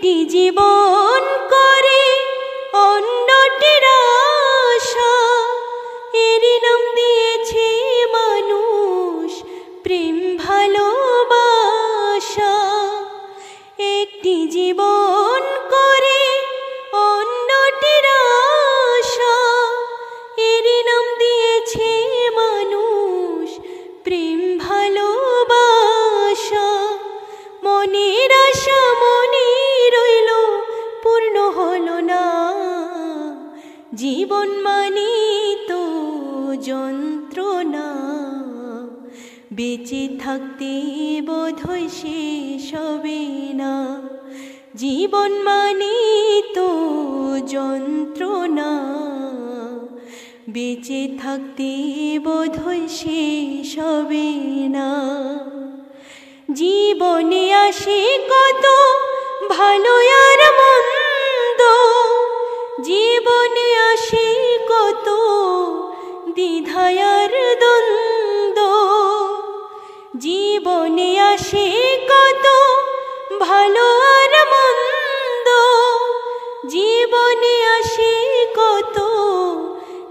একটি জীবন করে অন্যটির আশা, এরই নাম দিয়েছে মানুষ প্রেম ভালোবাসা। একটি জীবন করে অন্যটির আশা, এরই নাম দিয়েছে মানুষ প্রেম ভালোবাসা। মনের আশা মনে রইল পূর্ণ হলো না, জীবন মানে তো যন্ত্রণা। বেঁচে থাকতে বোধহয় শেষ হবে না, জীবন মানে তো যন্ত্রণা। বেঁচে থাকতে বোধহয় শেষ হবে না। জীবনে আসে কত ভালো আর মন্দ, জীবনে আসে কত দ্বিধা আর দ্বন্দ্ব। জীবনে আসে কত ভালো আর মন্দ, জীবনে আসে কত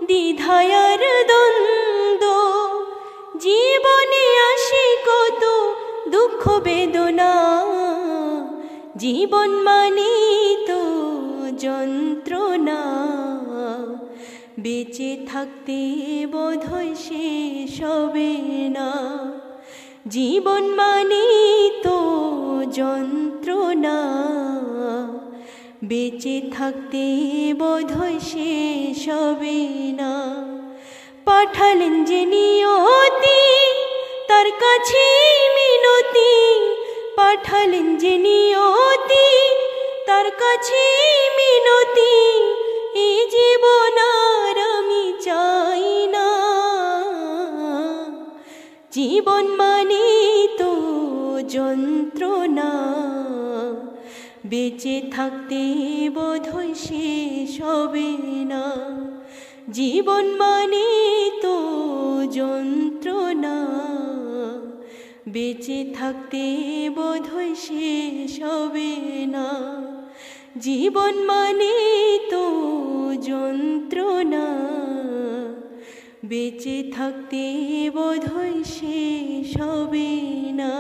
দ্বিধা আর দ্বন্দ্ব। জীবনে আসে কত দুঃখ বেদনা, জীবন মানে তো যন্ত্রণা। বেঁচে থাকতে বোধহয় শেষ হবে না, জীবন মানে তো যন্ত্রণা। বেঁচে থাকতে বোধহয় শেষ হবে না। পাঠালেন যে নিয়তি তার কাছে মিনতি, পাঠালেন যে নিয়তি তার কাছে মিনতি। এই জীবন আর আমি চাই না, জীবন মানে তো যন্ত্রণা। বেঁচে থাকতে বোধহয় শেষ হবে না, জীবন মানে তো যন্ত্রণা। বেঁচে থাকতে বোধহয় শেষ হবে না, জীবন মানে তো যন্ত্রণা। বেঁচে থাকতে বোধহয় শেষ হবে না।